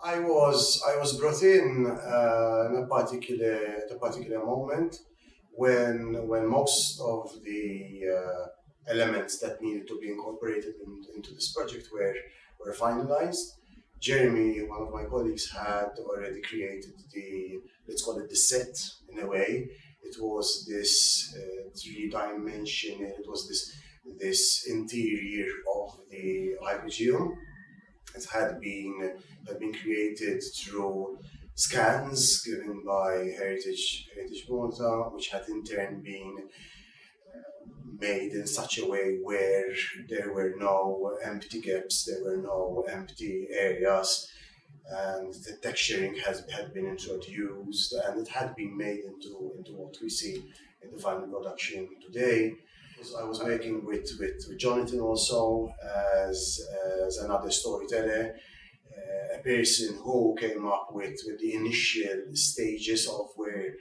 I was brought in a particular moment when most of the elements that needed to be incorporated into this project were finalized. Jeremy, one of my colleagues, had already created the, let's call it the set in a way. It was this three-dimensional. It was this interior of the Hypogeum. It had been created through scans given by Heritage Malta, which had in turn been made in such a way where there were no empty gaps, there were no empty areas, and the texturing had been introduced, and it had been made into what we see in the final production today. I was working with Jonathan also as another storyteller, a person who came up with the initial stages of where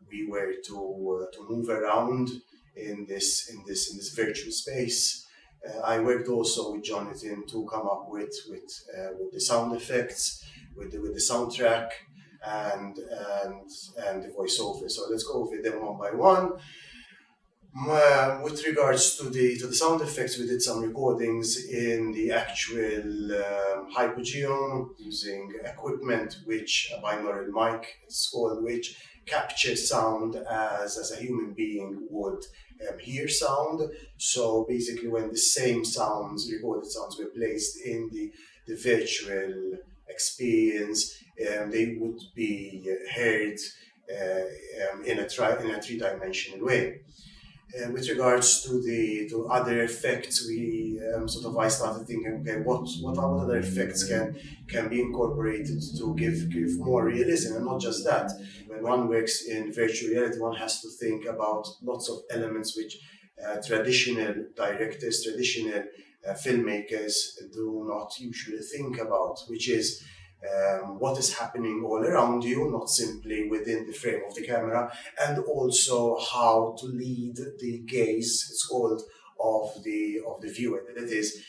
we were to move around in this virtual space. I worked also with Jonathan to come up with the sound effects, with the soundtrack, and the voiceover. So let's go over them one by one. With regards to the sound effects, we did some recordings in the actual Hypogeum using equipment, which a binaural mic is called, which captures sound as a human being would hear sound. So basically, when the same sounds, recorded sounds, were placed in the virtual experience, they would be heard in a three-dimensional way. With regards to other effects, we I started thinking, okay, what other effects can be incorporated to give more realism, and not just that. When one works in virtual reality, one has to think about lots of elements which traditional directors, traditional filmmakers do not usually think about, which is what is happening all around you, not simply within the frame of the camera, and also how to lead the gaze, it's called, of the viewer. That is,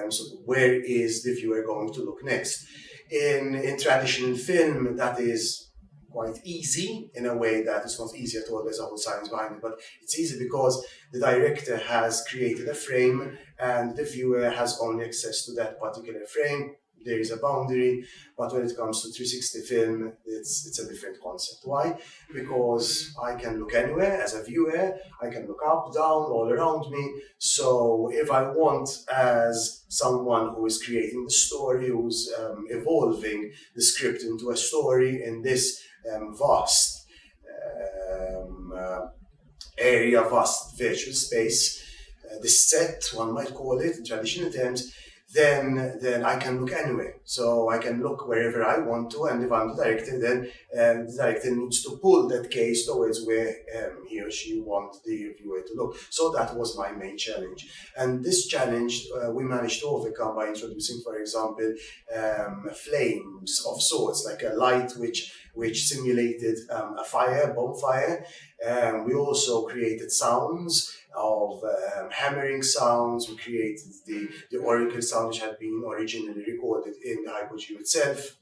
so where is the viewer going to look next? In traditional film, that is quite easy in a way that it's not easy at all. There's a whole science behind it, but it's easy because the director has created a frame and the viewer has only access to that particular frame. There is a boundary, but when it comes to 360 film, it's a different concept. Why? Because I can look anywhere as a viewer, I can look up, down, all around me. So if I want, as someone who is creating the story, who's evolving the script into a story in this vast area, vast virtual space, the set, one might call it in traditional terms, then I can look anywhere. So I can look wherever I want to, and if I'm the director, then the director needs to pull that case towards where he or she wants the viewer to look. So that was my main challenge. And this challenge we managed to overcome by introducing, for example, flames of sorts, like a light which simulated a fire, bonfire. We also created sounds of hammering sounds. We created the oracle sound, which had been originally recorded in the Hypogeum itself,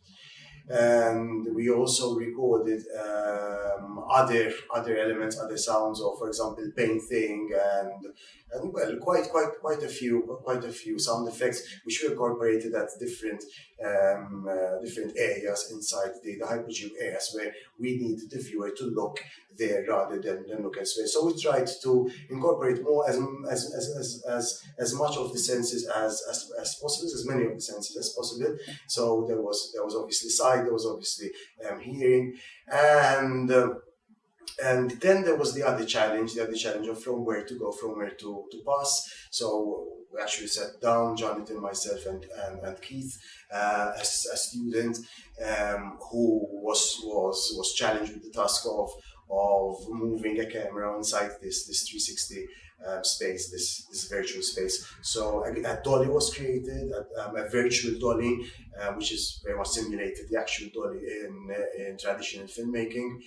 and we also recorded other elements, other sounds of, for example, painting and well, quite a few sound effects which we incorporated at different areas inside the Hypogeum areas where we needed the viewer to look there rather than look elsewhere. So we tried to incorporate more as much of the senses as possible, as many of the senses as possible. So there was obviously sight, there was obviously hearing, and then there was the other challenge of from where to go, from where to pass. So we actually sat down, Jonathan, myself, and Keith, a student who was challenged with the task of moving a camera inside this 360 space, this virtual space. So a dolly was created, a virtual dolly, which is very much simulated the actual dolly in traditional filmmaking.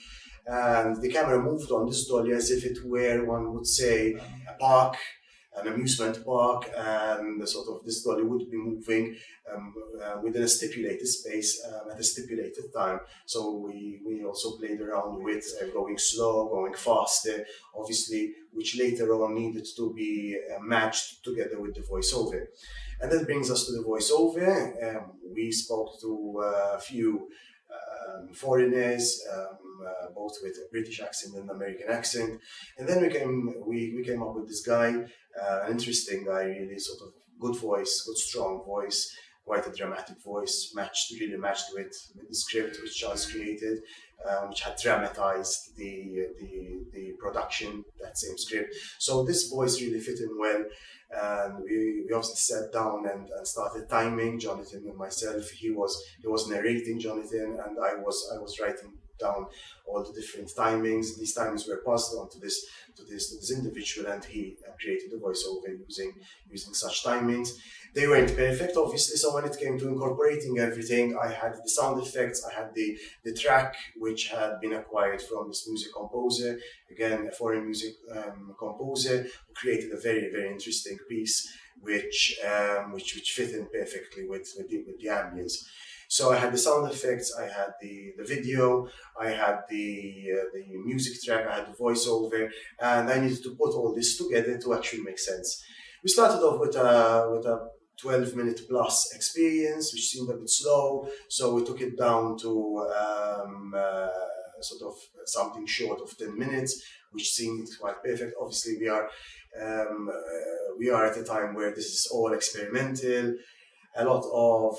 And the camera moved on this dolly as if it were, one would say, a park an amusement park, and sort of this dolly would be moving within a stipulated space at a stipulated time. So we also played around with going slow, going faster, obviously, which later on needed to be matched together with the voiceover. And that brings us to the voiceover. We spoke to a few foreigners, both with a British accent and American accent, and then we came up with this guy, an interesting guy, really, sort of good voice, good strong voice, quite a dramatic voice, really matched with the script which Charles created, which had dramatized the production, that same script. So this voice really fit in well. And we obviously sat down and started timing Jonathan and myself. He was narrating, Jonathan, and I was writing down all the different timings. These timings were passed on to this individual, and he created the voiceover using such timings. They weren't perfect, obviously, so when it came to incorporating everything, I had the sound effects, I had the track which had been acquired from this music composer, again a foreign music composer, who created a very, very interesting piece which fit in perfectly with the ambience. So I had the sound effects, I had the video, I had the music track, I had the voiceover, and I needed to put all this together to actually make sense. We started off with a 12-minute plus experience, which seemed a bit slow, so we took it down to sort of something short of 10 minutes, which seemed quite perfect. Obviously, we are at a time where this is all experimental. A lot of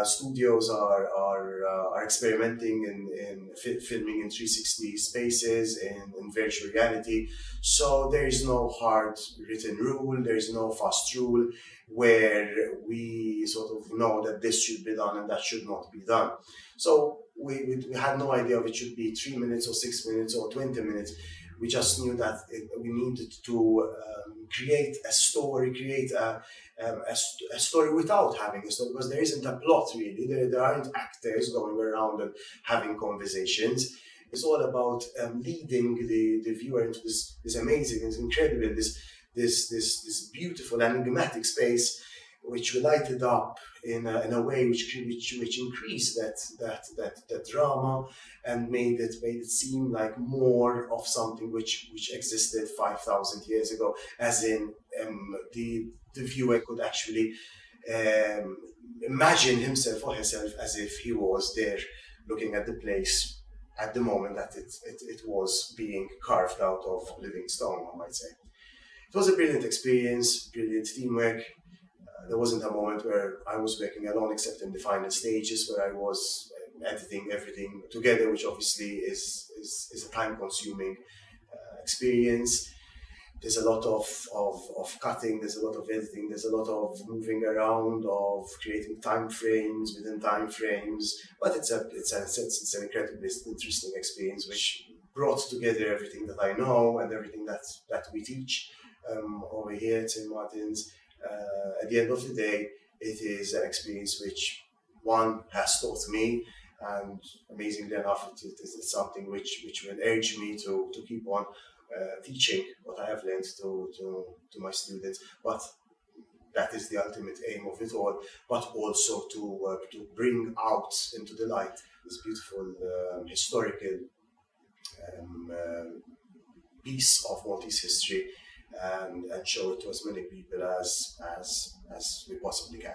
studios are experimenting in filming in 360 spaces, in virtual reality. So there is no hard written rule, there is no fast rule where we sort of know that this should be done and that should not be done. So we had no idea if it should be 3 minutes or 6 minutes or 20 minutes. We just knew that we needed to create a story, create a story without having a story, because there isn't a plot really. There aren't actors going around and having conversations. It's all about leading the viewer into this amazing, this incredible, this beautiful enigmatic space, which we lighted up in a way which increased that drama and made it seem like more of something which existed 5,000 years ago, as in the viewer could actually imagine himself or herself as if he was there looking at the place at the moment that it was being carved out of living stone, one might say. It was a brilliant experience, brilliant teamwork. There wasn't a moment where I was working alone, except in the final stages where I was editing everything together, which obviously is a time-consuming experience. There's a lot of cutting, there's a lot of editing, there's a lot of moving around, of creating time frames within time frames. But it's an incredibly interesting experience, which brought together everything that I know and everything that we teach over here at St. Martin's. At the end of the day, it is an experience which one has taught me, and amazingly enough, it is something which will urge me to keep on teaching what I have learned to my students. But that is the ultimate aim of it all, but also to bring out into the light this beautiful historical piece of Maltese history, and show it to as many people as we possibly can.